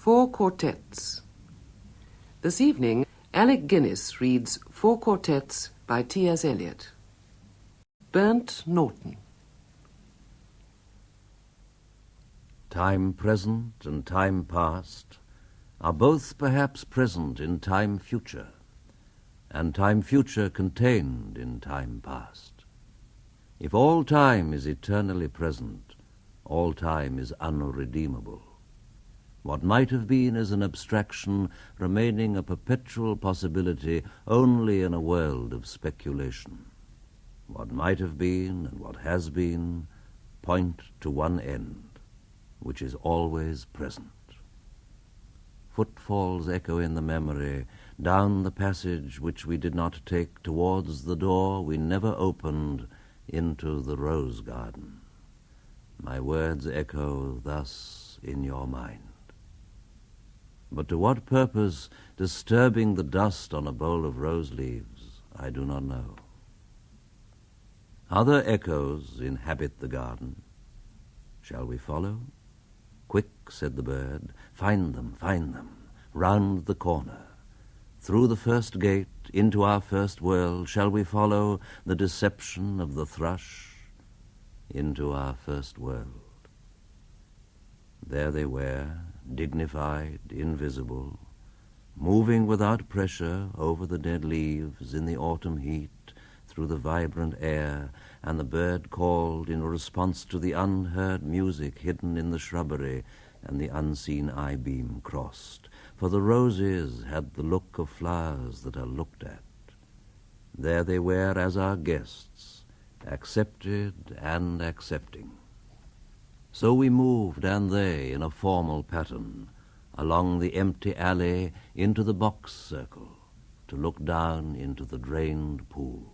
Four Quartets. This evening, Alec Guinness reads Four Quartets by T.S. Eliot. Burnt Norton. Time present and time past are both perhaps present in time future, and time future contained in time past. If all time is eternally present, all time is unredeemable. What might have been is an abstraction remaining a perpetual possibility only in a world of speculation. What might have been and what has been point to one end, which is always present. Footfalls echo in the memory, down the passage which we did not take, towards the door we never opened, into the rose garden. My words echo thus in your mind. But to what purpose disturbing the dust on a bowl of rose leaves, I do not know. Other echoes inhabit the garden. Shall we follow? Quick, said the bird, find them, round the corner. Through the first gate, into our first world, shall we follow the deception of the thrush? Into our first world. There they were, dignified, invisible, moving without pressure over the dead leaves in the autumn heat, through the vibrant air, and the bird called in response to the unheard music hidden in the shrubbery, and the unseen eye-beam crossed, for the roses had the look of flowers that are looked at. There they were as our guests, accepted and accepting. So we moved, and they, in a formal pattern, along the empty alley into the box circle, to look down into the drained pool.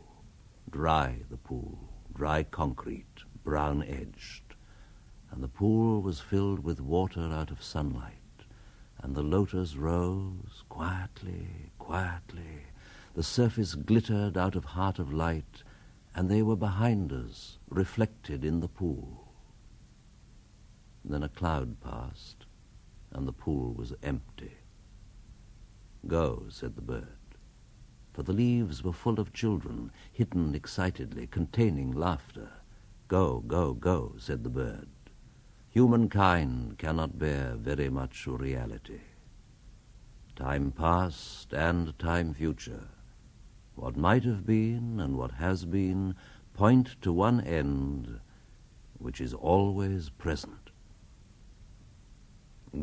Dry, the pool, dry concrete, brown-edged, and the pool was filled with water out of sunlight, and the lotus rose quietly, the surface glittered out of heart of light, and they were behind us, reflected in the pool. Then a cloud passed, and the pool was empty. Go, said the bird, for the leaves were full of children, hidden excitedly, containing laughter. Go, go, go, said the bird. Humankind cannot bear very much reality. Time past and time future, what might have been and what has been, point to one end, which is always present.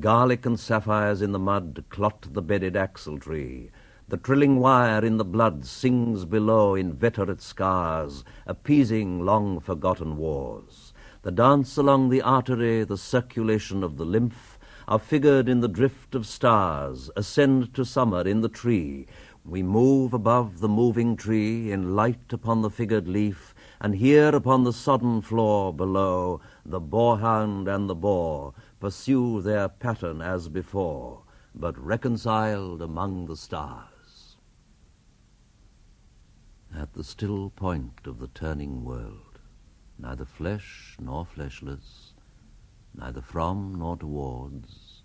Garlic and sapphires in the mud clot the bedded axle tree. The trilling wire in the blood sings below inveterate scars, appeasing long-forgotten wars. The dance along the artery, the circulation of the lymph, are figured in the drift of stars, ascend to summer in the tree. We move above the moving tree, in light upon the figured leaf, and here upon the sodden floor below, the boarhound and the boar pursue their pattern as before, but reconciled among the stars. At the still point of the turning world, neither flesh nor fleshless, neither from nor towards,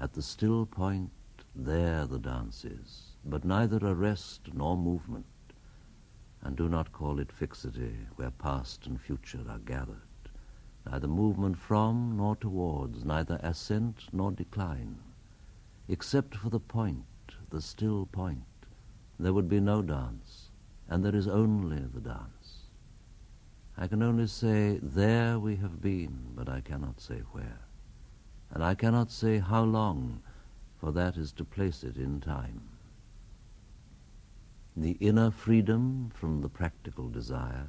at the still point there the dance is, but neither arrest nor movement, and do not call it fixity where past and future are gathered. Neither movement from nor towards, neither ascent nor decline. Except for the point, the still point, there would be no dance, and there is only the dance. I can only say, there we have been, but I cannot say where. And I cannot say how long, for that is to place it in time. The inner freedom from the practical desire,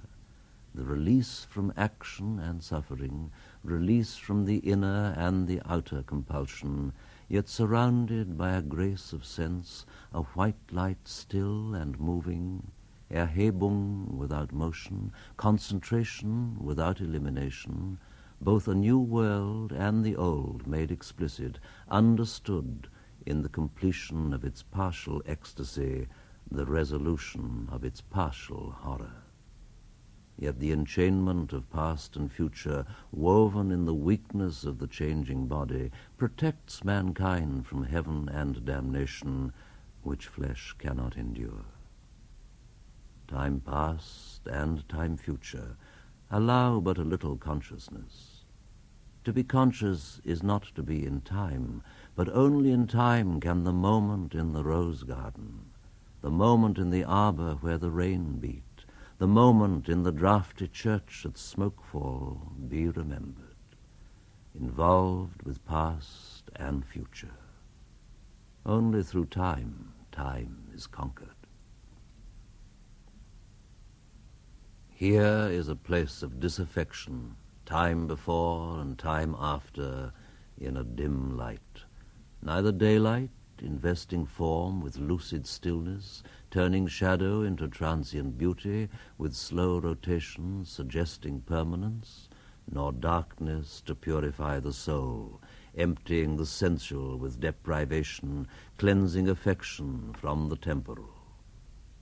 the release from action and suffering, release from the inner and the outer compulsion, yet surrounded by a grace of sense, a white light still and moving, Erhebung without motion, concentration without elimination, both a new world and the old made explicit, understood in the completion of its partial ecstasy, the resolution of its partial horror. Yet the enchainment of past and future, woven in the weakness of the changing body, protects mankind from heaven and damnation, which flesh cannot endure. Time past and time future allow but a little consciousness. To be conscious is not to be in time, but only in time can the moment in the rose garden, the moment in the arbor where the rain beat, the moment in the draughty church at Smokefall be remembered, involved with past and future. Only through time is conquered. Here is a place of disaffection, time before and time after, in a dim light. Neither daylight, investing form with lucid stillness, turning shadow into transient beauty, with slow rotation suggesting permanence, nor darkness to purify the soul, emptying the sensual with deprivation, cleansing affection from the temporal.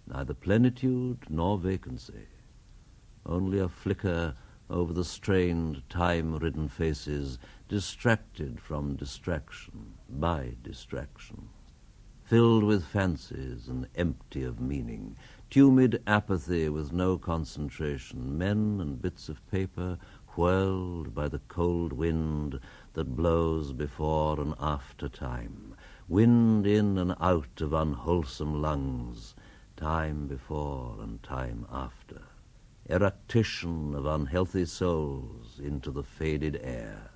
Neither plenitude nor vacancy, only a flicker over the strained, time-ridden faces, distracted from distraction, by distraction, filled with fancies and empty of meaning, tumid apathy with no concentration, men and bits of paper whirled by the cold wind that blows before and after time, wind in and out of unwholesome lungs, time before and time after, eructation of unhealthy souls into the faded air,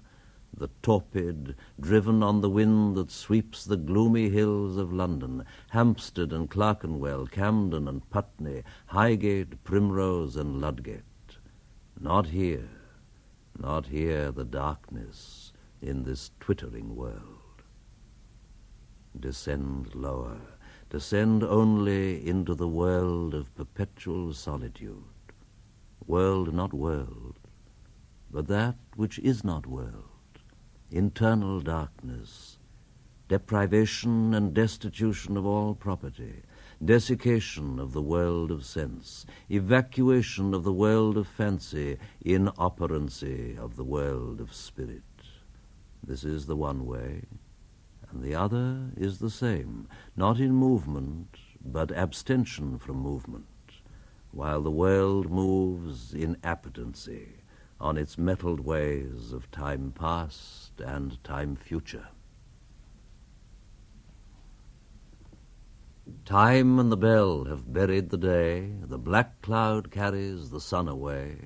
the torpid, driven on the wind that sweeps the gloomy hills of London, Hampstead and Clerkenwell, Camden and Putney, Highgate, Primrose and Ludgate. Not here the darkness in this twittering world. Descend lower, descend only into the world of perpetual solitude. World not world, but that which is not world, internal darkness, deprivation and destitution of all property, desiccation of the world of sense, evacuation of the world of fancy, inoperancy of the world of spirit. This is the one way, and the other is the same, not in movement, but abstention from movement, while the world moves in appetency on its metalled ways of time past and time future. Time and the bell have buried the day, the black cloud carries the sun away.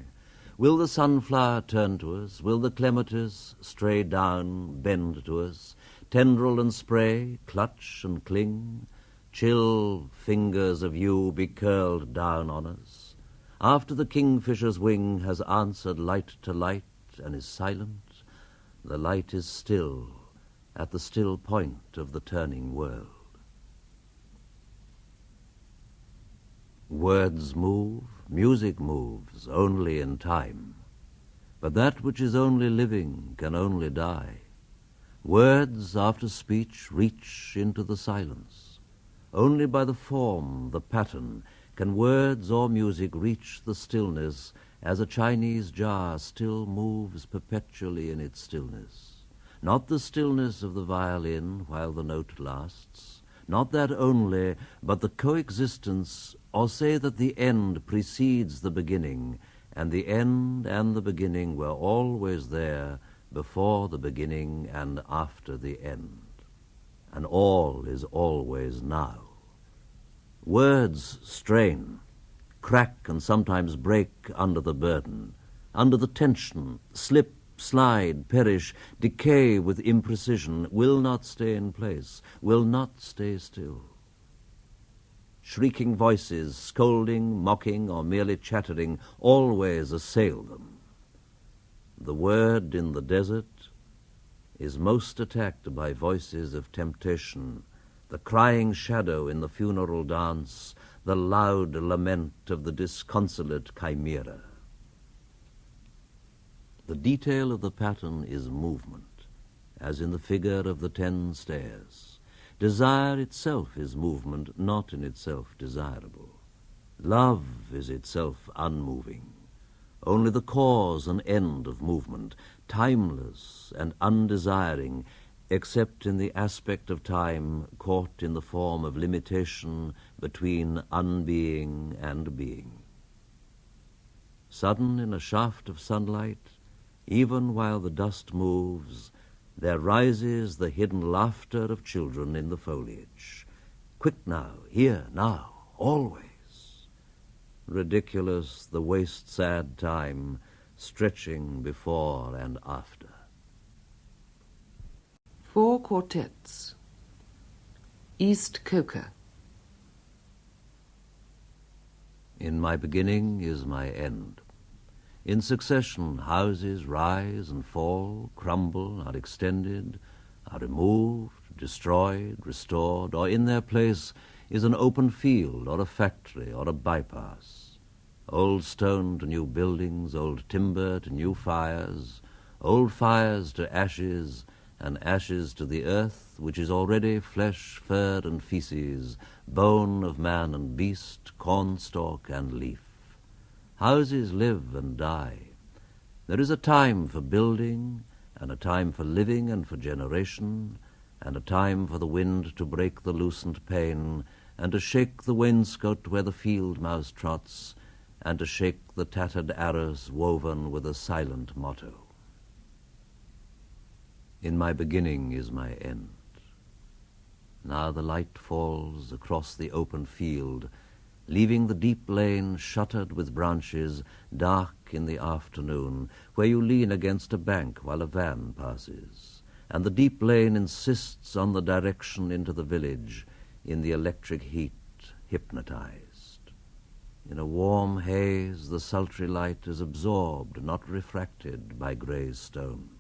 Will the sunflower turn to us? Will the clematis stray down, bend to us? Tendril and spray clutch and cling? Chill fingers of you be curled down on us? After the kingfisher's wing has answered light to light and is silent, the light is still at the still point of the turning world. Words move, music moves only in time, but that which is only living can only die. Words after speech reach into the silence. Only by the form, the pattern, can words or music reach the stillness, as a Chinese jar still moves perpetually in its stillness. Not the stillness of the violin while the note lasts, not that only, but the coexistence, or say that the end precedes the beginning, and the end and the beginning were always there before the beginning and after the end, and all is always now. Words strain, crack and sometimes break under the burden, under the tension, slip, slide, perish, decay with imprecision, will not stay in place, will not stay still. Shrieking voices, scolding, mocking, or merely chattering, always assail them. The word in the desert is most attacked by voices of temptation, the crying shadow in the funeral dance, the loud lament of the disconsolate chimera. The detail of the pattern is movement, as in the figure of the 10 stairs. Desire itself is movement, not in itself desirable. Love is itself unmoving. only the cause and end of movement, timeless and undesiring, except in the aspect of time caught in the form of limitation between unbeing and being. Sudden in a shaft of sunlight, even while the dust moves, there rises the hidden laughter of children in the foliage. Quick now, here, now, always. Ridiculous the waste-sad time, stretching before and after. 4 Quartets. East Coker. In my beginning is my end. In succession houses rise and fall, crumble, are extended, are removed, destroyed, restored, or in their place is an open field or a factory or a bypass. Old stone to new buildings, old timber to new fires, old fires to ashes, and ashes to the earth, which is already flesh, fur, and feces, bone of man and beast, cornstalk and leaf. Houses live and die. There is a time for building, and a time for living and for generation, and a time for the wind to break the loosened pane, and to shake the wainscot where the field mouse trots, and to shake the tattered arras woven with a silent motto. In my beginning is my end. Now the light falls across the open field, leaving the deep lane shuttered with branches, dark in the afternoon, where you lean against a bank while a van passes, and the deep lane insists on the direction into the village, in the electric heat, hypnotized. In a warm haze, the sultry light is absorbed, not refracted, by grey stone.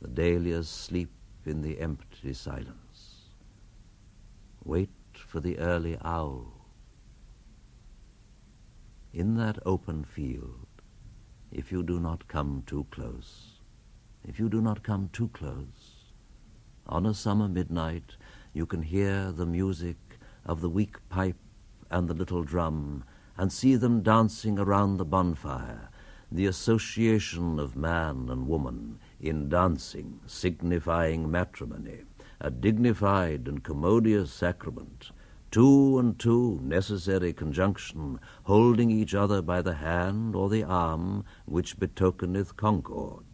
The dahlias sleep in the empty silence. Wait for the early owl. In that open field, if you do not come too close, on a summer midnight you can hear the music of the weak pipe and the little drum, and see them dancing around the bonfire, the association of man and woman in dancing, signifying matrimony, a dignified and commodious sacrament, 2 and 2 necessary conjunction, holding each other by the hand or the arm, which betokeneth concord.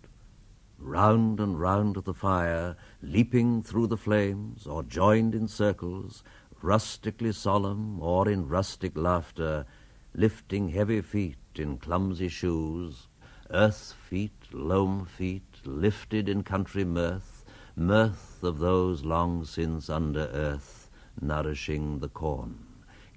Round and round the fire, leaping through the flames, or joined in circles, rustically solemn or in rustic laughter, lifting heavy feet in clumsy shoes, earth feet, loam feet, lifted in country mirth, mirth of those long since under earth, nourishing the corn,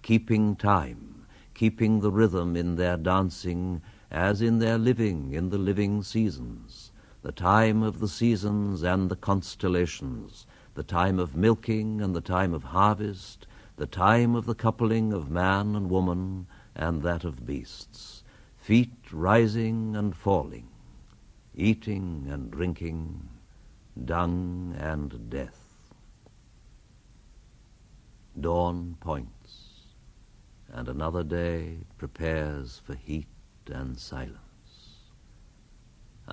keeping time, keeping the rhythm in their dancing, as in their living in the living seasons, the time of the seasons and the constellations, the time of milking and the time of harvest, the time of the coupling of man and woman and that of beasts, feet rising and falling, eating and drinking, dung and death. Dawn points, and another day prepares for heat and silence.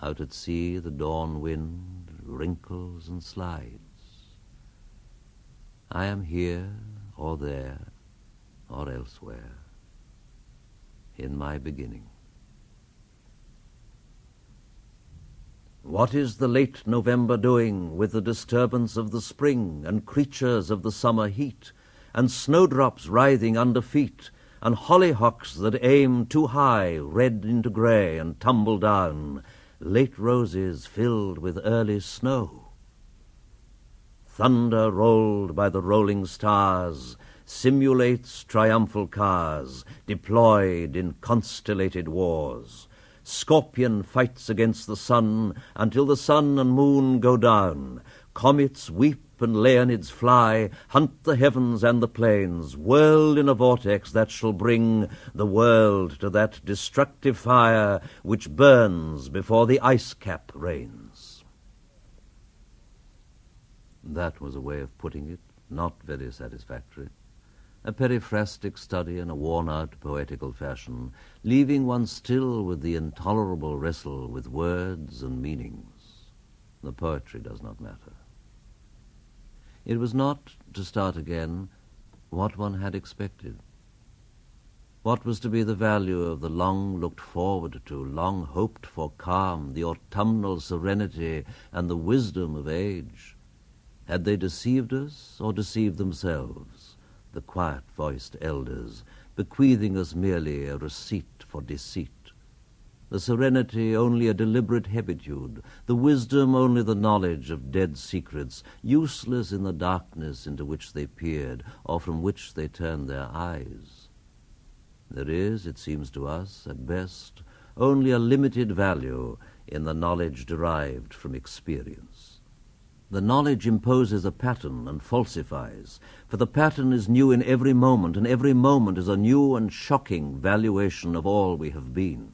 Out at sea the dawn wind wrinkles and slides. I am here or there or elsewhere, in my beginning. What is the late November doing with the disturbance of the spring and creatures of the summer heat, and snowdrops writhing under feet, and hollyhocks that aim too high, red into grey and tumble down, late roses filled with early snow? Thunder rolled by the rolling stars simulates triumphal cars deployed in constellated wars. Scorpion fights against the sun until the sun and moon go down. Comets weep and Leonids fly, hunt the heavens and the plains, whirl in a vortex that shall bring the world to that destructive fire which burns before the ice cap rains. That was a way of putting it, not very satisfactory. a periphrastic study in a worn-out poetical fashion, leaving one still with the intolerable wrestle with words and meanings. The poetry does not matter. It was not, to start again, what one had expected. What was to be the value of the long-looked forward to, long-hoped-for calm, the autumnal serenity and the wisdom of age? Had they deceived us or deceived themselves, the quiet-voiced elders, bequeathing us merely a receipt for deceit? The serenity only a deliberate habitude, the wisdom only the knowledge of dead secrets, useless in the darkness into which they peered or from which they turned their eyes. There is, it seems to us, at best, only a limited value in the knowledge derived from experience. The knowledge imposes a pattern and falsifies, for the pattern is new in every moment, and every moment is a new and shocking valuation of all we have been.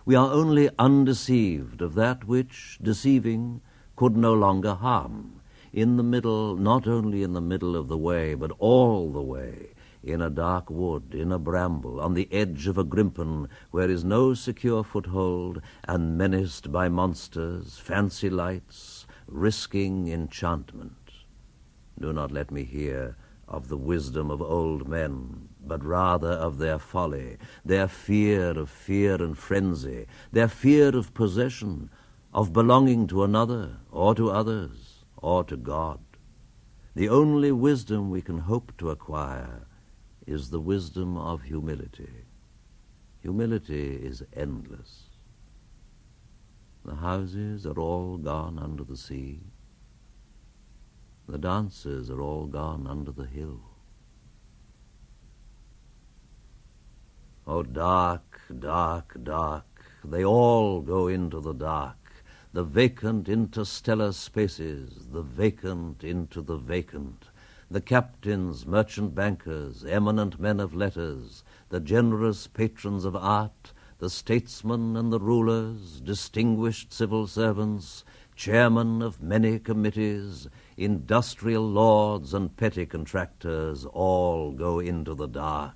We are only undeceived of that which, deceiving, could no longer harm. In the middle, not only in the middle of the way, but all the way, in a dark wood, in a bramble, on the edge of a grimpen, where is no secure foothold, and menaced by monsters, fancy lights, risking enchantment. Do not let me hear of the wisdom of old men, but rather of their folly, their fear and frenzy, their fear of possession, of belonging to another, or to others, or to God. The only wisdom we can hope to acquire is the wisdom of humility. Humility is endless. The houses are all gone under the sea. The dancers are all gone under the hill. Oh, dark, dark, dark, they all go into the dark, the vacant interstellar spaces, the vacant into the vacant, the captains, merchant bankers, eminent men of letters, the generous patrons of art, the statesmen and the rulers, distinguished civil servants, chairmen of many committees, industrial lords and petty contractors, all go into the dark,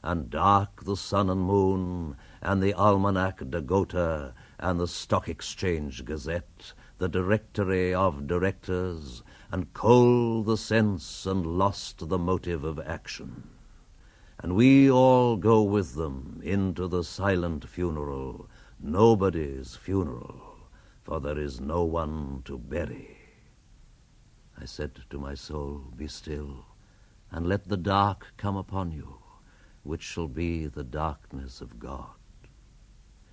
and dark the sun and moon, and the Almanac de Gotha, and the Stock Exchange Gazette, the Directory of Directors, and cold the sense and lost the motive of action. And we all go with them into the silent funeral, nobody's funeral, for there is no one to bury. I said to my soul, be still, and let the dark come upon you, which shall be the darkness of God.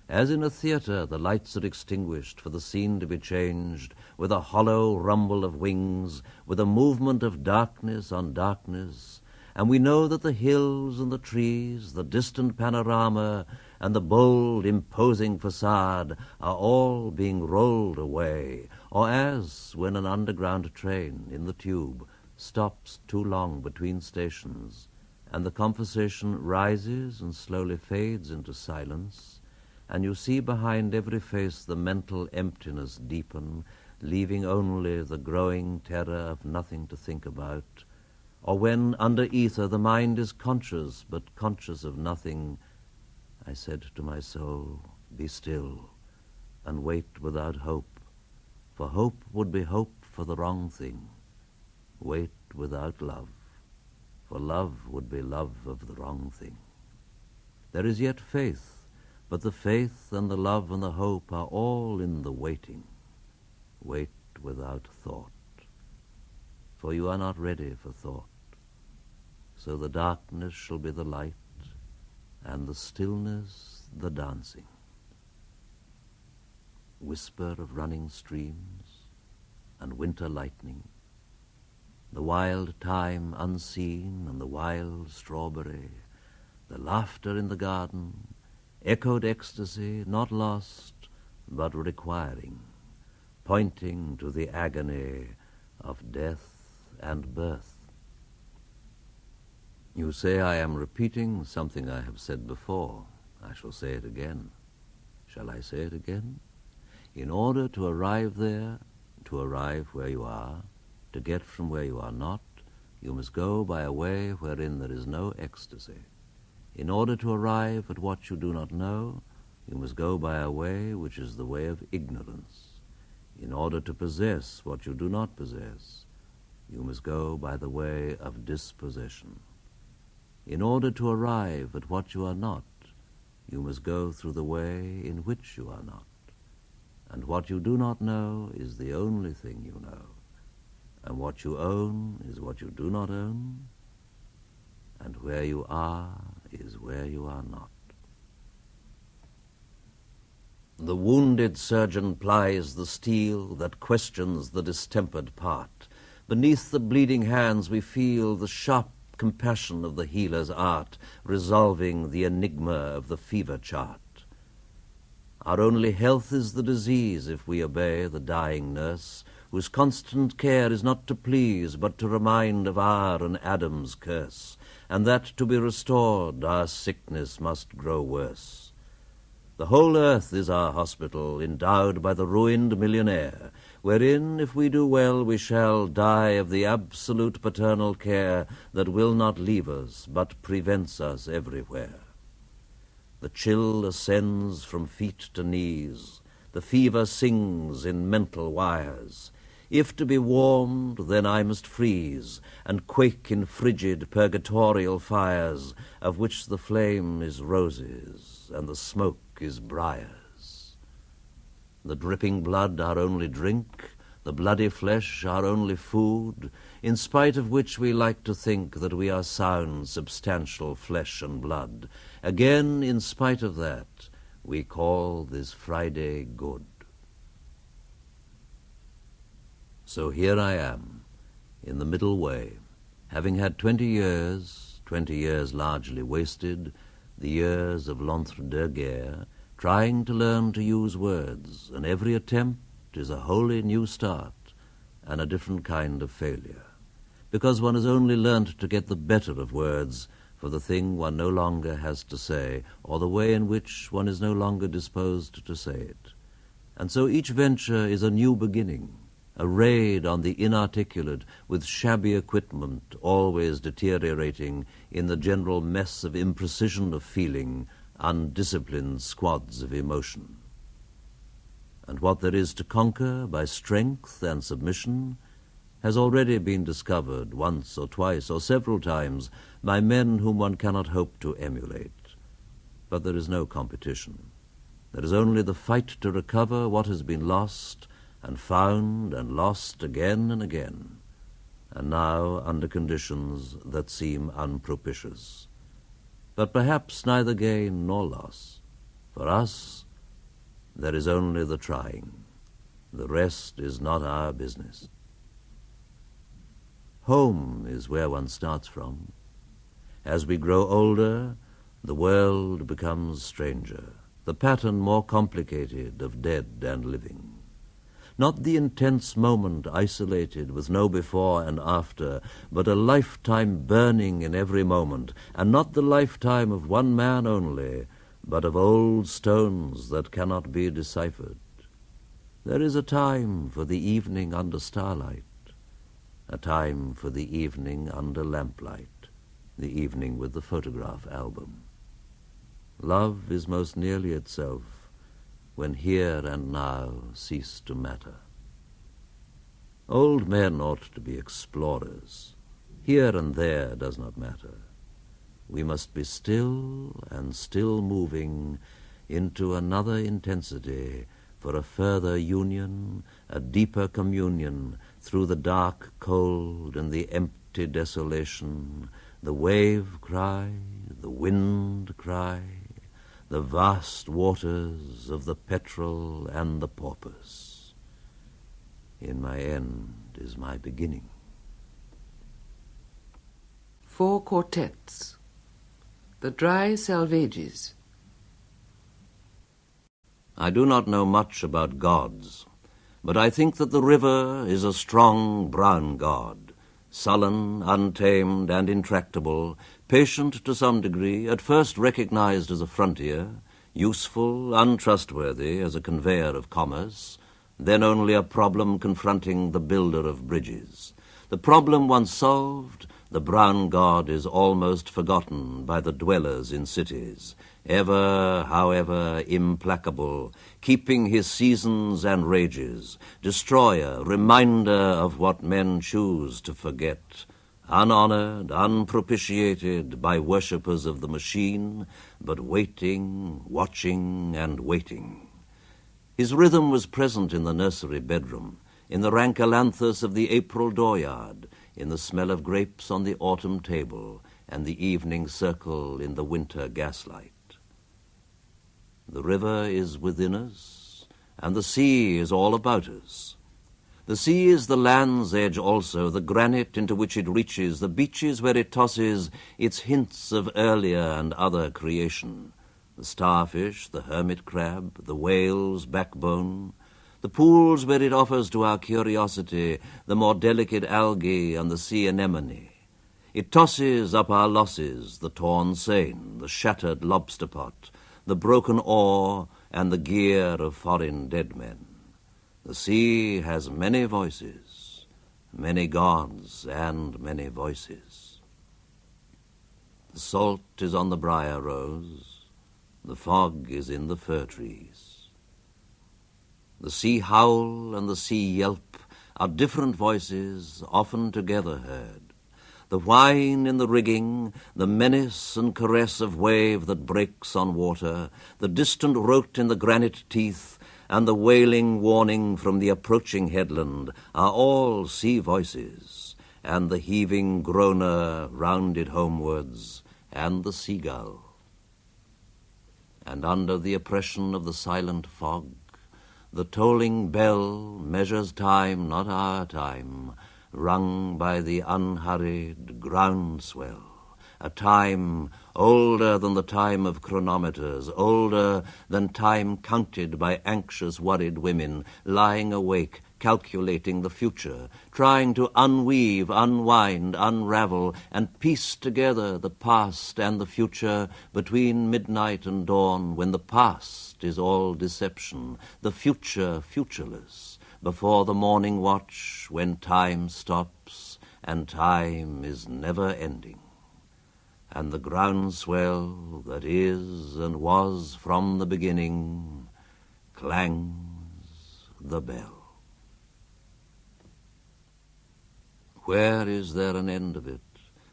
As in a theatre, the lights are extinguished for the scene to be changed, with a hollow rumble of wings, with a movement of darkness on darkness, and we know that the hills and the trees, the distant panorama, and the bold, imposing facade are all being rolled away, or as when an underground train in the tube stops too long between stations, and the conversation rises and slowly fades into silence, and you see behind every face the mental emptiness deepen, leaving only the growing terror of nothing to think about, or when, under ether, the mind is conscious, but conscious of nothing. I said to my soul, be still, and wait without hope, for hope would be hope for the wrong thing. Wait without love, for love would be love of the wrong thing. There is yet faith, but the faith and the love and the hope are all in the waiting. Wait without thought, for you are not ready for thought. So the darkness shall be the light, and the stillness the dancing. Whisper of running streams and winter lightning, the wild thyme unseen and the wild strawberry, the laughter in the garden, echoed ecstasy not lost but requiring, pointing to the agony of death and birth. You say I am repeating something I have said before. I shall say it again. Shall I say it again? In order to arrive there, to arrive where you are, to get from where you are not, you must go by a way wherein there is no ecstasy. In order to arrive at what you do not know, you must go by a way which is the way of ignorance. In order to possess what you do not possess, you must go by the way of dispossession. In order to arrive at what you are not, you must go through the way in which you are not. And what you do not know is the only thing you know. And what you own is what you do not own. And where you are is where you are not. The wounded surgeon plies the steel that questions the distempered part. Beneath the bleeding hands we feel the sharp compassion of the healer's art, resolving the enigma of the fever chart. Our only health is the disease if we obey the dying nurse, whose constant care is not to please, but to remind of our and Adam's curse, and that to be restored our sickness must grow worse. The whole earth is our hospital, endowed by the ruined millionaire, wherein, if we do well, we shall die of the absolute paternal care that will not leave us, but prevents us everywhere. The chill ascends from feet to knees, the fever sings in mental wires. If to be warmed, then I must freeze, and quake in frigid purgatorial fires, of which the flame is roses, and the smoke is briars. The dripping blood our only drink, the bloody flesh our only food, in spite of which we like to think that we are sound, substantial flesh and blood. Again, in spite of that, we call this Friday good. So here I am, in the middle way, having had 20 years largely wasted, the years of l'entre-deux-guerres, trying to learn to use words, and every attempt is a wholly new start and a different kind of failure, because one has only learnt to get the better of words for the thing one no longer has to say, or the way in which one is no longer disposed to say it. And so each venture is a new beginning, a raid on the inarticulate with shabby equipment always deteriorating in the general mess of imprecision of feeling, undisciplined squads of emotion. And what there is to conquer by strength and submission has already been discovered once or twice or several times by men whom one cannot hope to emulate. But there is no competition. There is only the fight to recover what has been lost and found and lost again and again, and now under conditions that seem unpropitious. But perhaps neither gain nor loss. For us, there is only the trying. The rest is not our business. Home is where one starts from. As we grow older, the world becomes stranger, the pattern more complicated of dead and living. Not the intense moment isolated with no before and after, but a lifetime burning in every moment, and not the lifetime of one man only, but of old stones that cannot be deciphered. There is a time for the evening under starlight, a time for the evening under lamplight, the evening with the photograph album. Love is most nearly itself when here and now cease to matter. Old men ought to be explorers. Here and there does not matter. We must be still and still moving into another intensity for a further union, a deeper communion through the dark cold and the empty desolation, the wave cry, the wind cry, the vast waters of the petrel and the porpoise. In my end is my beginning. 4 Quartets. The Dry Salvages. I do not know much about gods, but I think that the river is a strong brown god, sullen, untamed, and intractable, patient to some degree, at first recognized as a frontier, useful, untrustworthy as a conveyor of commerce, then only a problem confronting the builder of bridges. The problem once solved, The brown god is almost forgotten by the dwellers in cities, ever, however, implacable, keeping his seasons and rages, destroyer, reminder of what men choose to forget, unhonored, unpropitiated by worshippers of the machine, but waiting, watching, and waiting. His rhythm was present in the nursery bedroom, in the rank ailanthus of the April dooryard, in the smell of grapes on the autumn table, and the evening circle in the winter gaslight. The river is within us, and the sea is all about us. The sea is the land's edge also, the granite into which it reaches, the beaches where it tosses its hints of earlier and other creation, the starfish, the hermit crab, the whale's backbone, the pools where it offers to our curiosity the more delicate algae and the sea anemone. It tosses up our losses, the torn seine, the shattered lobster pot, the broken oar, and the gear of foreign dead men. The sea has many voices, many gods, and many voices. The salt is on the briar rose, the fog is in the fir trees. The sea howl and the sea yelp are different voices, often together heard. The whine in the rigging, the menace and caress of wave that breaks on water, the distant rote in the granite teeth, and the wailing warning from the approaching headland are all sea voices, and the heaving groaner rounded homewards, and the seagull. And under the oppression of the silent fog, the tolling bell measures time, not our time, rung by the unhurried groundswell, a time older than the time of chronometers, older than time counted by anxious, worried women, lying awake, calculating the future, trying to unweave, unwind, unravel, and piece together the past and the future between midnight and dawn, when the past is all deception, the future futureless, before the morning watch, when time stops and time is never ending, and the groundswell that is and was from the beginning clangs the bell. Where is there an end of it,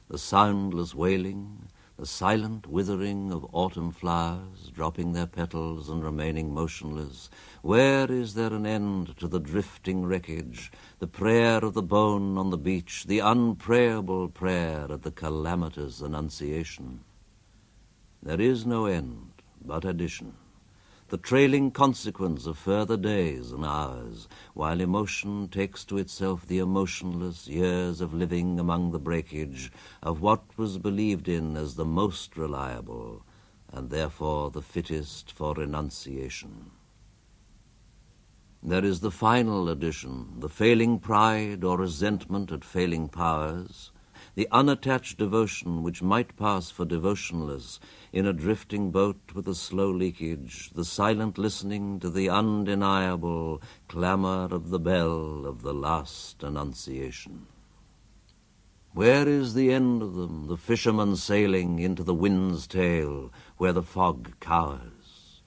the soundless wailing, the silent withering of autumn flowers, dropping their petals and remaining motionless? Where is there an end to the drifting wreckage, the prayer of the bone on the beach, the unprayable prayer at the calamitous annunciation? There is no end but addition, the trailing consequence of further days and hours, while emotion takes to itself the emotionless years of living among the breakage of what was believed in as the most reliable, and therefore the fittest for renunciation. There is the final addition, the failing pride or resentment at failing powers, the unattached devotion which might pass for devotionless in a drifting boat with a slow leakage, the silent listening to the undeniable clamor of the bell of the last annunciation. Where is the end of them, the fisherman sailing into the wind's tail, where the fog cowers?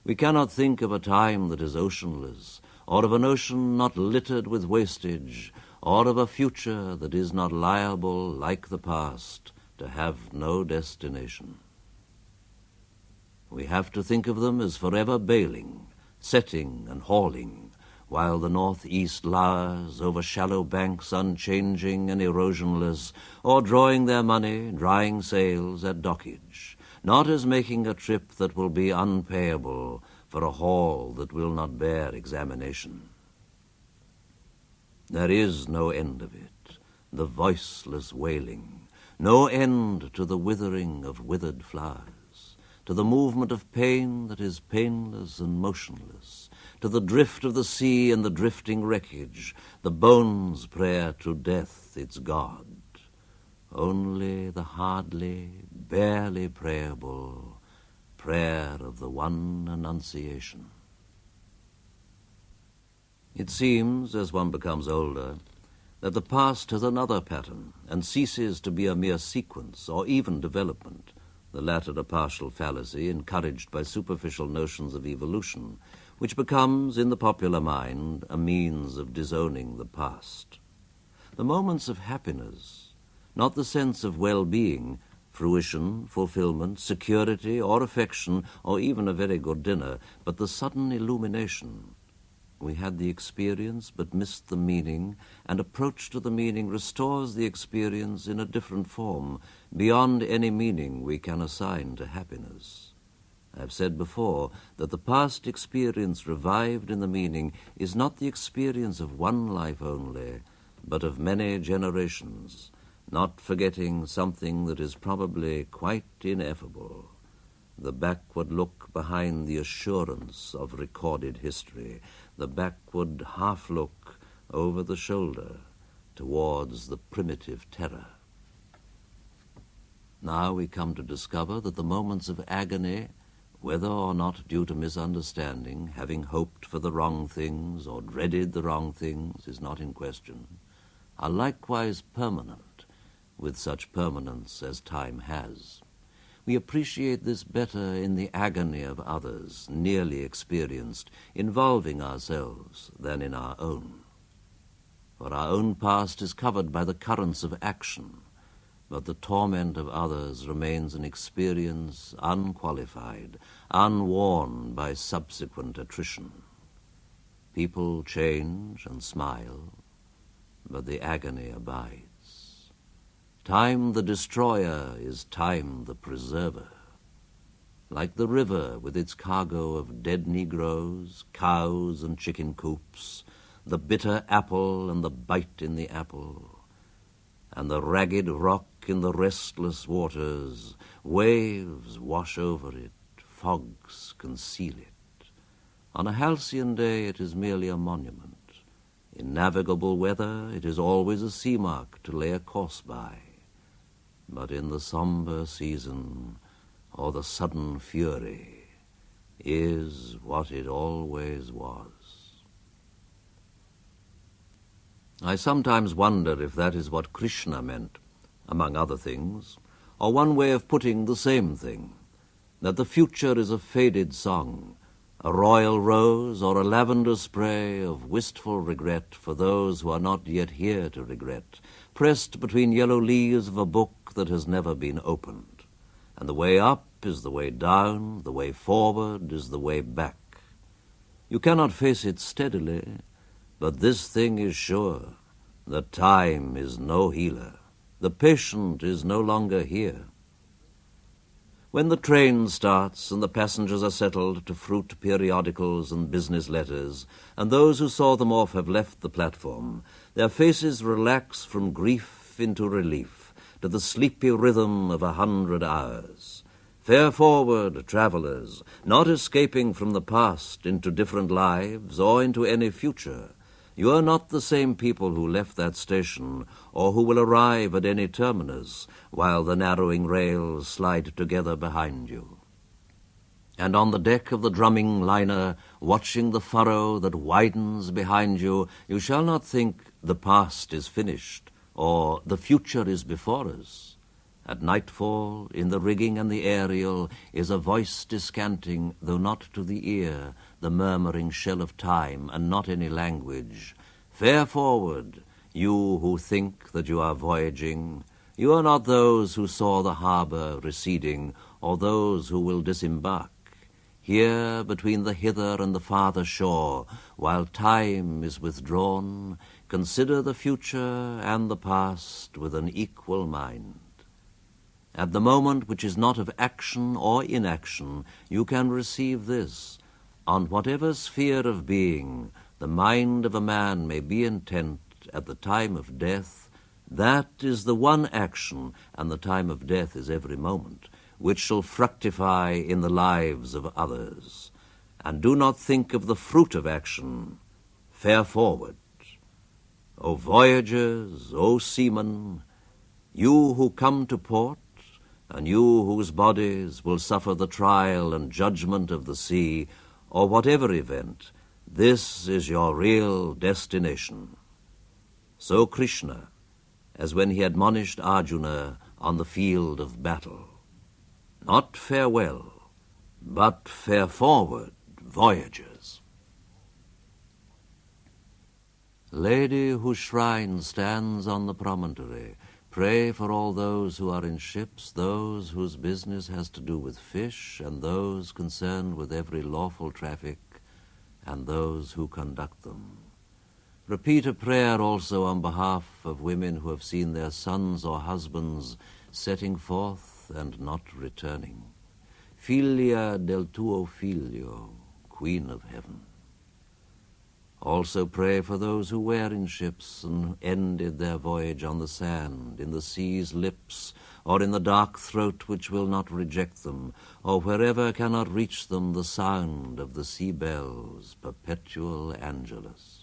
We cannot think of a time that is oceanless, or of an ocean not littered with wastage, or of a future that is not liable, like the past, to have no destination. We have to think of them as forever bailing, setting and hauling, while the northeast lowers over shallow banks unchanging and erosionless, or drawing their money, drying sails at dockage, not as making a trip that will be unpayable for a haul that will not bear examination. There is no end of it, the voiceless wailing, no end to the withering of withered flowers, to the movement of pain that is painless and motionless, to the drift of the sea and the drifting wreckage, the bone's prayer to death, its God. Only the hardly, barely prayable prayer of the one annunciation. It seems, as one becomes older, that the past has another pattern and ceases to be a mere sequence or even development, the latter a partial fallacy encouraged by superficial notions of evolution, which becomes, in the popular mind, a means of disowning the past. The moments of happiness, not the sense of well-being, fruition, fulfillment, security, or affection, or even a very good dinner, but the sudden illumination. We had the experience but missed the meaning, and approach to the meaning restores the experience in a different form, beyond any meaning we can assign to happiness. I have said before that the past experience revived in the meaning is not the experience of one life only, but of many generations, not forgetting something that is probably quite ineffable, the backward look behind the assurance of recorded history, the backward half-look over the shoulder towards the primitive terror. Now we come to discover that the moments of agony, whether or not due to misunderstanding, having hoped for the wrong things or dreaded the wrong things is not in question, are likewise permanent, with such permanence as time has. We appreciate this better in the agony of others, nearly experienced, involving ourselves, than in our own. For our own past is covered by the currents of action, but the torment of others remains an experience unqualified, unworn by subsequent attrition. People change and smile, but the agony abides. Time the destroyer is time the preserver. Like the river with its cargo of dead Negroes, cows and chicken coops, the bitter apple and the bite in the apple, and the ragged rock in the restless waters, waves wash over it, fogs conceal it. On a halcyon day it is merely a monument. In navigable weather it is always a sea mark to lay a course by. But in the sombre season, or the sudden fury, is what it always was. I sometimes wonder if that is what Krishna meant, among other things, or one way of putting the same thing, that the future is a faded song, a royal rose or a lavender spray of wistful regret for those who are not yet here to regret, pressed between yellow leaves of a book that has never been opened. And the way up is the way down, the way forward is the way back. You cannot face it steadily, but this thing is sure, that time is no healer. The patient is no longer here. When the train starts and the passengers are settled to fruit periodicals and business letters, and those who saw them off have left the platform, their faces relax from grief into relief, to the sleepy rhythm of 100 hours. Fare forward, travellers, not escaping from the past into different lives or into any future. You are not the same people who left that station or who will arrive at any terminus while the narrowing rails slide together behind you. And on the deck of the drumming liner, watching the furrow that widens behind you, you shall not think the past is finished or the future is before us. At nightfall, in the rigging and the aerial, is a voice descanting, though not to the ear, the murmuring shell of time, and not any language. Fare forward, you who think that you are voyaging. You are not those who saw the harbour receding, or those who will disembark. Here, between the hither and the farther shore, while time is withdrawn, consider the future and the past with an equal mind. At the moment which is not of action or inaction, you can receive this. On whatever sphere of being the mind of a man may be intent at the time of death, that is the one action, and the time of death is every moment, which shall fructify in the lives of others. And do not think of the fruit of action. Fare forward. O voyagers, O seamen, you who come to port, and you whose bodies will suffer the trial and judgment of the sea, or whatever event, this is your real destination. so Krishna, as when he admonished Arjuna on the field of battle. Not farewell, but fare forward, voyagers. Lady whose shrine stands on the promontory, pray for all those who are in ships, those whose business has to do with fish, and those concerned with every lawful traffic, and those who conduct them. Repeat a prayer also on behalf of women who have seen their sons or husbands setting forth and not returning. Figlia del tuo figlio, Queen of Heaven. Also pray for those who were in ships and ended their voyage on the sand, in the sea's lips, or in the dark throat which will not reject them, or wherever cannot reach them the sound of the sea bells, perpetual Angelus.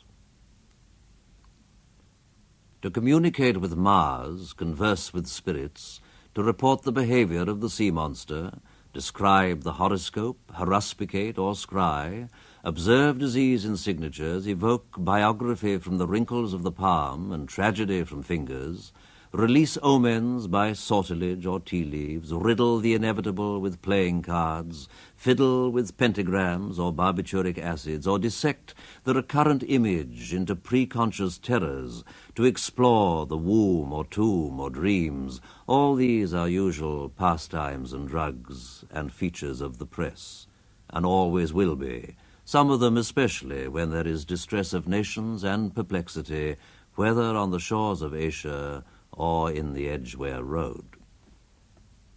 To communicate with Mars, converse with spirits, to report the behavior of the sea monster, describe the horoscope, haruspicate or scry, observe disease in signatures, evoke biography from the wrinkles of the palm and tragedy from fingers, release omens by sortilege or tea leaves, riddle the inevitable with playing cards, fiddle with pentagrams or barbituric acids, or dissect the recurrent image into preconscious terrors, to explore the womb or tomb or dreams. All these are usual pastimes and drugs and features of the press, and always will be, some of them especially when there is distress of nations and perplexity, whether on the shores of Asia or in the Edgware Road.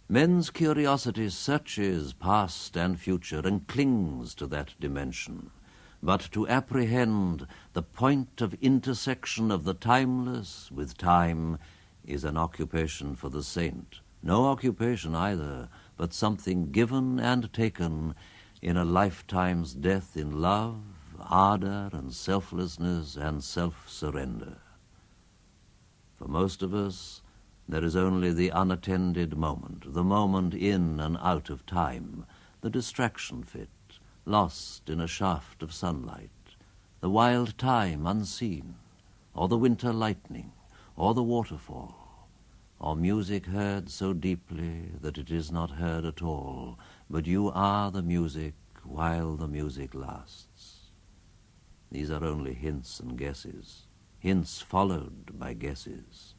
Men's curiosity searches past and future and clings to that dimension, but to apprehend the point of intersection of the timeless with time is an occupation for the saint. No occupation either, but something given and taken in a lifetime's death in love, ardor and selflessness and self-surrender. For most of us, there is only the unattended moment, the moment in and out of time, the distraction fit, lost in a shaft of sunlight, the wild time unseen, or the winter lightning, or the waterfall, or music heard so deeply that it is not heard at all, but you are the music while the music lasts. These are only hints and guesses, hints followed by guesses,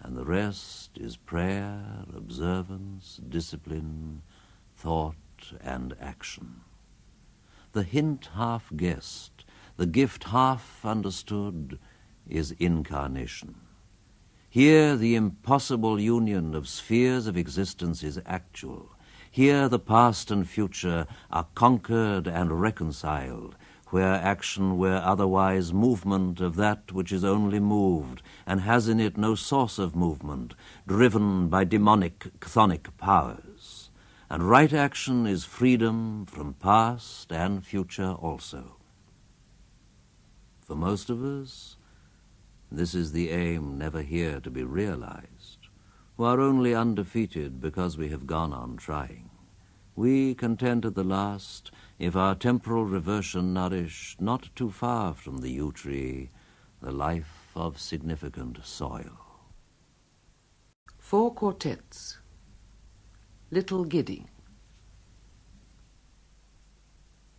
and the rest is prayer, observance, discipline, thought, and action. The hint half guessed, the gift half understood, is incarnation. Here the impossible union of spheres of existence is actual. Here the past and future are conquered and reconciled, where action were otherwise movement of that which is only moved, and has in it no source of movement, driven by demonic chthonic powers. And right action is freedom from past and future also. For most of us, this is the aim never here to be realized, who are only undefeated because we have gone on trying. We content at the last, if our temporal reversion nourish, not too far from the yew tree, the life of significant soil. 4 Quartets. Little Gidding.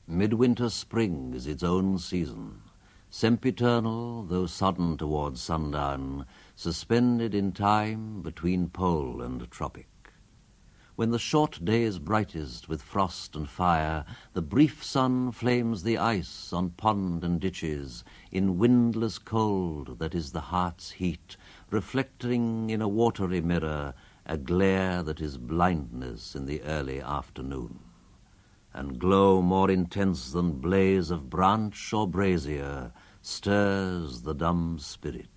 Midwinter spring is its own season, sempiternal, though sodden towards sundown, suspended in time between pole and tropic. When the short day is brightest with frost and fire, the brief sun flames the ice on pond and ditches, in windless cold that is the heart's heat, reflecting in a watery mirror a glare that is blindness in the early afternoon. And glow more intense than blaze of branch or brazier stirs the dumb spirit.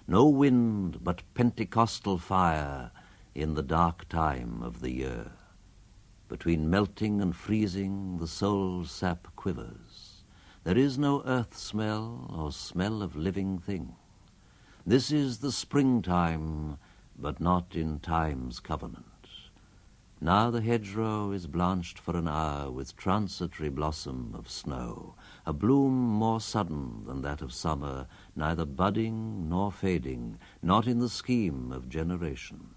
No wind but Pentecostal fire in the dark time of the year. Between melting and freezing the soul's sap quivers. There is no earth smell or smell of living thing. This is the springtime, but not in time's covenant. Now the hedgerow is blanched for an hour with transitory blossom of snow, a bloom more sudden than that of summer, neither budding nor fading, not in the scheme of generation.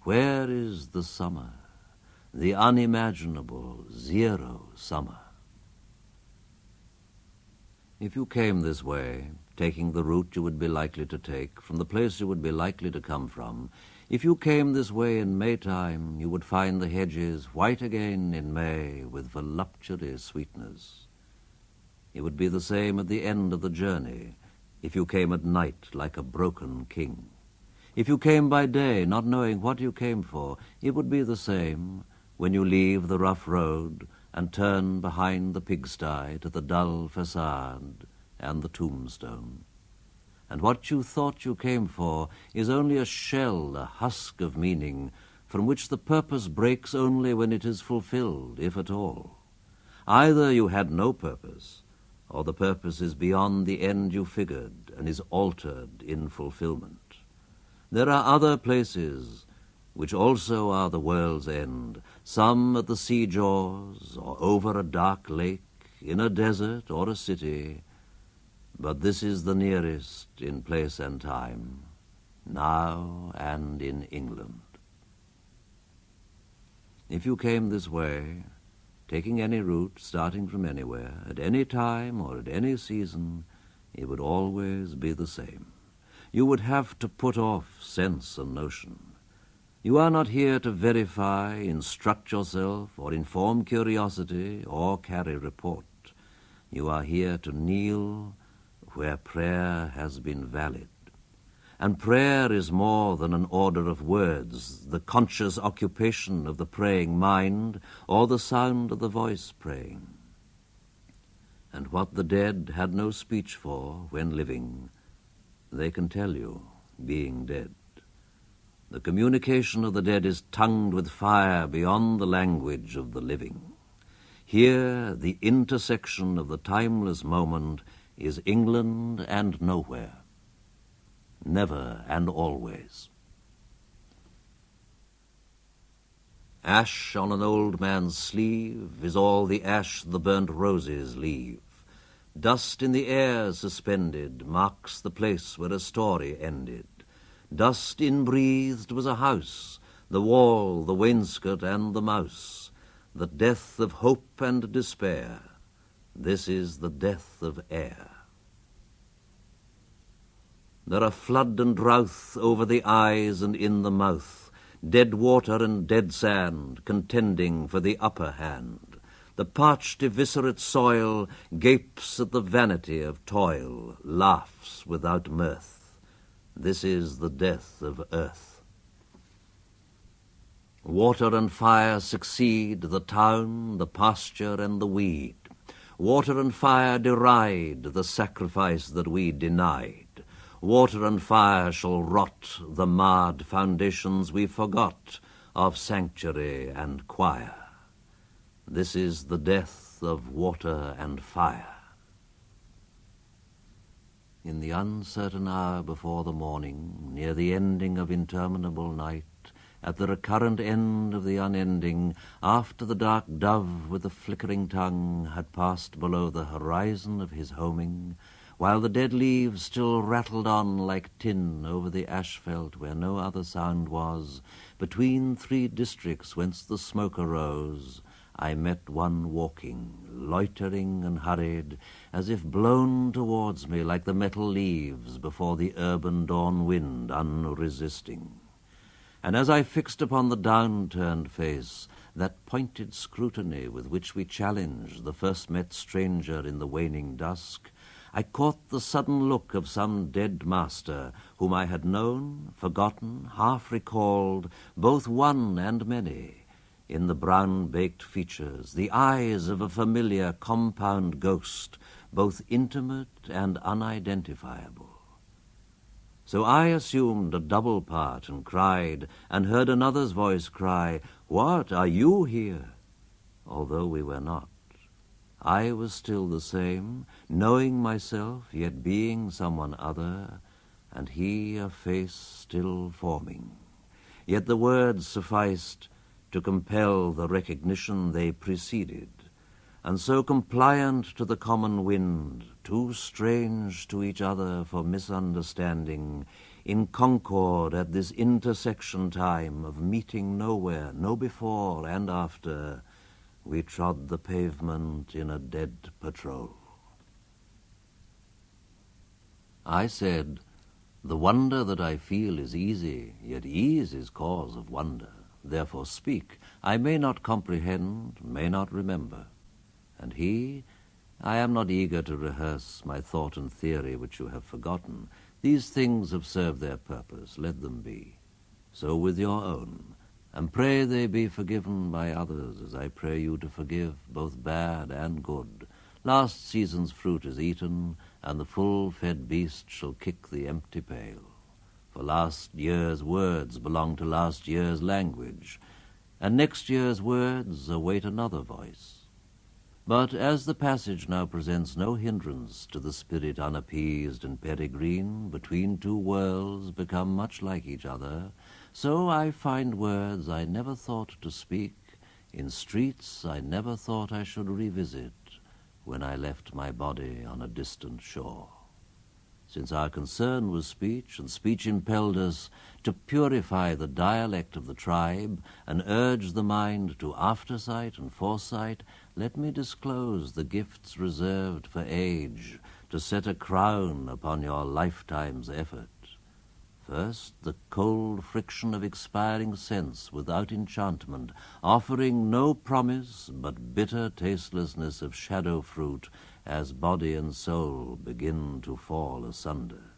Where is the summer, the unimaginable zero summer? If you came this way, taking the route you would be likely to take, from the place you would be likely to come from, if you came this way in Maytime, you would find the hedges white again in May with voluptuous sweetness. It would be the same at the end of the journey, if you came at night like a broken king. If you came by day, not knowing what you came for, it would be the same when you leave the rough road and turn behind the pigsty to the dull facade and the tombstone. And what you thought you came for is only a shell, a husk of meaning, from which the purpose breaks only when it is fulfilled, if at all. Either you had no purpose, or the purpose is beyond the end you figured and is altered in fulfillment. There are other places which also are the world's end, some at the sea jaws, or over a dark lake, in a desert or a city, but this is the nearest in place and time, now and in England. If you came this way, taking any route, starting from anywhere, at any time or at any season, it would always be the same. You would have to put off sense and notion. You are not here to verify, instruct yourself, or inform curiosity, or carry report. You are here to kneel where prayer has been valid. And prayer is more than an order of words, the conscious occupation of the praying mind, or the sound of the voice praying. And what the dead had no speech for when living, they can tell you, being dead. The communication of the dead is tongued with fire beyond the language of the living. Here, the intersection of the timeless moment is England and nowhere, never and always. Ash on an old man's sleeve is all the ash the burnt roses leave. Dust in the air suspended marks the place where a story ended. Dust inbreathed was a house, the wall, the wainscot, and the mouse, the death of hope and despair. This is the death of air. There are flood and drouth over the eyes and in the mouth, dead water and dead sand contending for the upper hand. The parched eviscerate soil gapes at the vanity of toil, laughs without mirth. This is the death of earth. Water and fire succeed the town, the pasture, and the weed. Water and fire deride the sacrifice that we denied. Water and fire shall rot the marred foundations we forgot of sanctuary and choir. This is the death of water and fire. In the uncertain hour before the morning, near the ending of interminable night, at the recurrent end of the unending, after the dark dove with the flickering tongue had passed below the horizon of his homing, while the dead leaves still rattled on like tin over the asphalte where no other sound was, between three districts whence the smoke arose, I met one walking, loitering and hurried, as if blown towards me like the metal leaves before the urban dawn wind unresisting. And as I fixed upon the down-turned face, that pointed scrutiny with which we challenge the first-met stranger in the waning dusk, I caught the sudden look of some dead master whom I had known, forgotten, half recalled, both one and many, in the brown-baked features, the eyes of a familiar compound ghost, both intimate and unidentifiable. So I assumed a double part and cried, and heard another's voice cry, "What, are you here?" Although we were not. I was still the same, knowing myself, yet being someone other, and he a face still forming. Yet the words sufficed, to compel the recognition they preceded, and so compliant to the common wind, too strange to each other for misunderstanding, in concord at this intersection time of meeting nowhere, no before and after, we trod the pavement in a dead patrol. I said, "The wonder that I feel is easy, yet ease is cause of wonder. Therefore speak. I may not comprehend, may not remember." And he, "I am not eager to rehearse my thought and theory which you have forgotten. These things have served their purpose, let them be. So with your own, and pray they be forgiven by others, as I pray you to forgive both bad and good. Last season's fruit is eaten, and the full-fed beast shall kick the empty pail. For last year's words belong to last year's language, and next year's words await another voice. But as the passage now presents no hindrance to the spirit unappeased and peregrine, between two worlds become much like each other, so I find words I never thought to speak, in streets I never thought I should revisit, when I left my body on a distant shore. Since our concern was speech, and speech impelled us to purify the dialect of the tribe and urge the mind to aftersight and foresight, let me disclose the gifts reserved for age, to set a crown upon your lifetime's effort. First, the cold friction of expiring sense without enchantment, offering no promise but bitter tastelessness of shadow fruit as body and soul begin to fall asunder.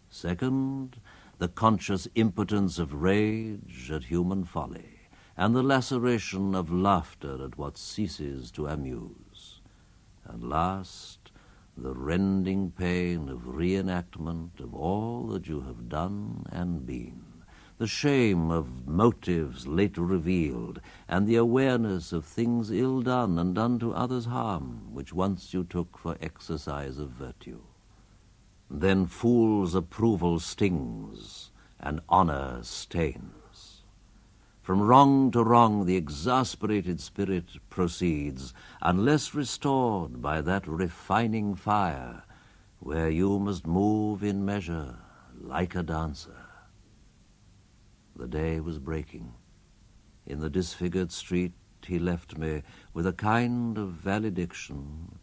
Second, the conscious impotence of rage at human folly, and the laceration of laughter at what ceases to amuse. And last, the rending pain of reenactment of all that you have done and been, the shame of motives late revealed, and the awareness of things ill done and done to others' harm, which once you took for exercise of virtue. Then fool's approval stings, and honor stains. From wrong to wrong the exasperated spirit proceeds, unless restored by that refining fire, where you must move in measure like a dancer. The day was breaking. In the disfigured street he left me with a kind of valediction,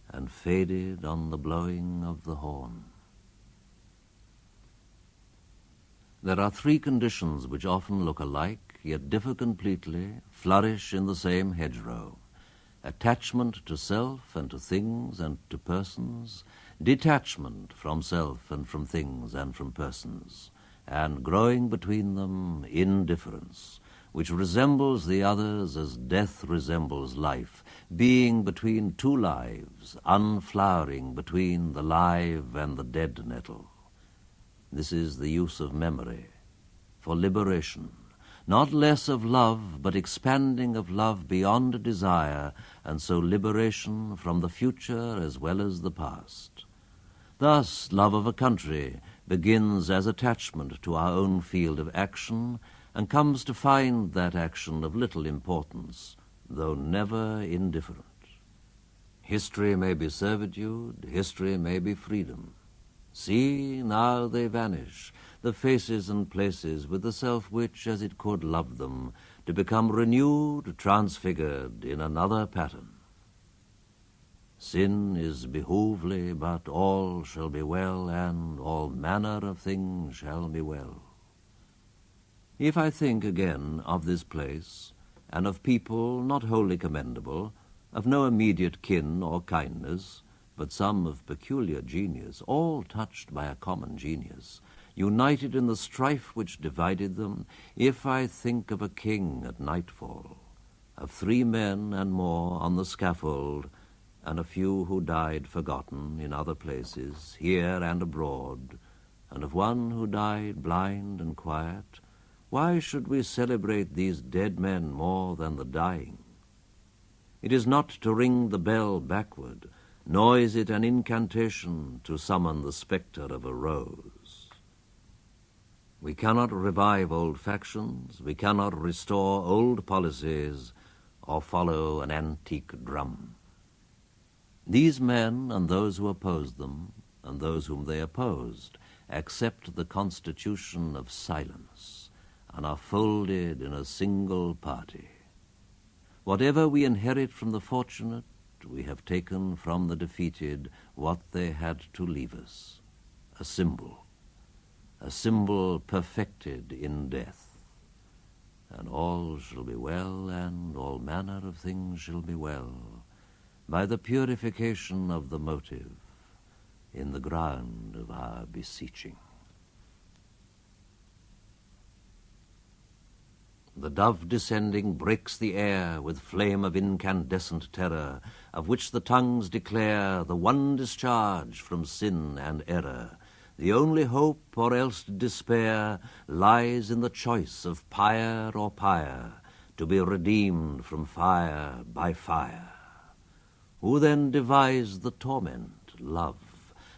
and faded on the blowing of the horn. There are three conditions which often look alike, yet differ completely, flourish in the same hedgerow: attachment to self and to things and to persons, detachment from self and from things and from persons, and growing between them indifference, which resembles the others as death resembles life, being between two lives, unflowering between the live and the dead nettle. This is the use of memory for liberation, not less of love, but expanding of love beyond desire, and so liberation from the future as well as the past. Thus, love of a country begins as attachment to our own field of action, and comes to find that action of little importance, though never indifferent. History may be servitude, history may be freedom. See, now they vanish, the faces and places, with the self which, as it could, loved them, to become renewed, transfigured in another pattern. Sin is behoovely, but all shall be well, and all manner of things shall be well. If I think again of this place, and of people not wholly commendable, of no immediate kin or kindness, but some of peculiar genius, all touched by a common genius, united in the strife which divided them, if I think of a king at nightfall, of 3 men and more on the scaffold, and a few who died forgotten in other places, here and abroad, and of one who died blind and quiet, why should we celebrate these dead men more than the dying? It is not to ring the bell backward, nor is it an incantation to summon the spectre of a rose. We cannot revive old factions, we cannot restore old policies, or follow an antique drum. These men and those who opposed them, and those whom they opposed, accept the constitution of silence, and are folded in a single party. Whatever we inherit from the fortunate, we have taken from the defeated what they had to leave us, a symbol perfected in death. And all shall be well, and all manner of things shall be well, by the purification of the motive in the ground of our beseeching. The dove descending breaks the air with flame of incandescent terror, of which the tongues declare the one discharge from sin and error. The only hope or else despair lies in the choice of pyre or pyre, to be redeemed from fire by fire. Who then devised the torment? Love.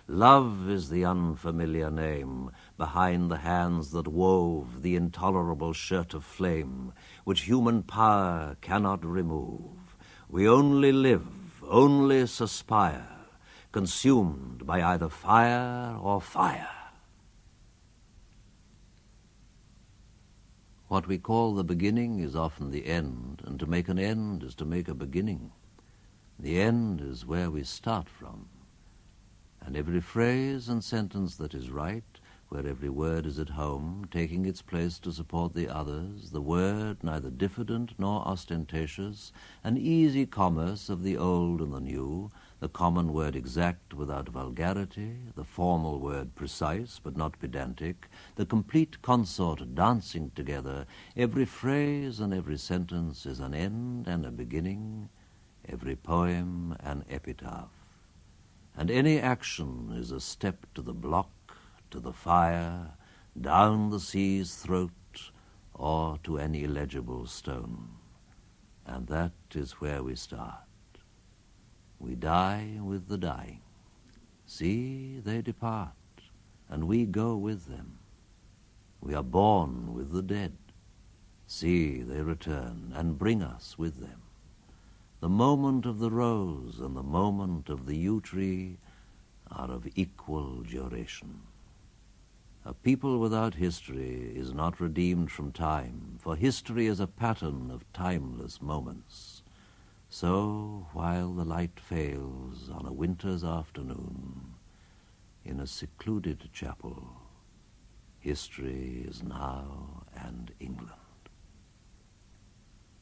Love is the unfamiliar name behind the hands that wove the intolerable shirt of flame, which human power cannot remove. We only live, only suspire, consumed by either fire or fire. What we call the beginning is often the end, and to make an end is to make a beginning. The end is where we start from. And every phrase and sentence that is right, where every word is at home, taking its place to support the others, the word neither diffident nor ostentatious, an easy commerce of the old and the new, the common word exact without vulgarity, the formal word precise but not pedantic, the complete consort dancing together, every phrase and every sentence is an end and a beginning, every poem an epitaph. And any action is a step to the block, to the fire, down the sea's throat, or to an illegible stone. And that is where we start. We die with the dying. See, they depart, and we go with them. We are born with the dead. See, they return, and bring us with them. The moment of the rose and the moment of the yew tree are of equal duration. A people without history is not redeemed from time, for history is a pattern of timeless moments. So, while the light fails on a winter's afternoon, in a secluded chapel, history is now and England.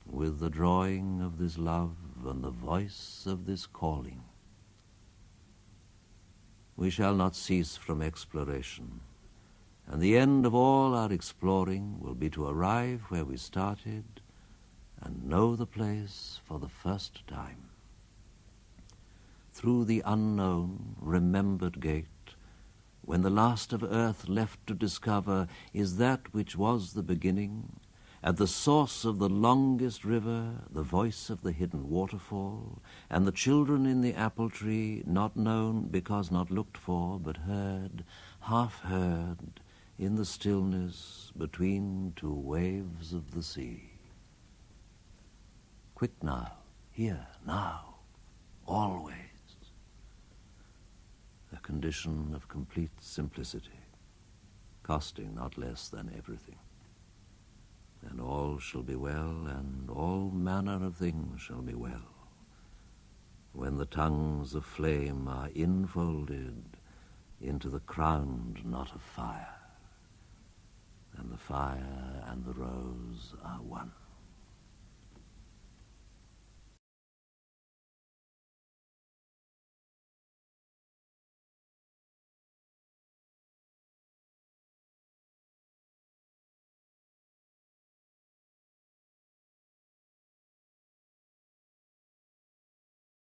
With the drawing of this love and the voice of this calling, we shall not cease from exploration, and the end of all our exploring will be to arrive where we started and know the place for the first time. Through the unknown, remembered gate, when the last of earth left to discover is that which was the beginning, at the source of the longest river, the voice of the hidden waterfall, and the children in the apple tree, not known because not looked for, but heard, half heard, in the stillness between two waves of the sea. Quick now, here, now, always. A condition of complete simplicity, costing not less than everything. And all shall be well, and all manner of things shall be well, when the tongues of flame are infolded into the crowned knot of fire, and the fire and the rose are one.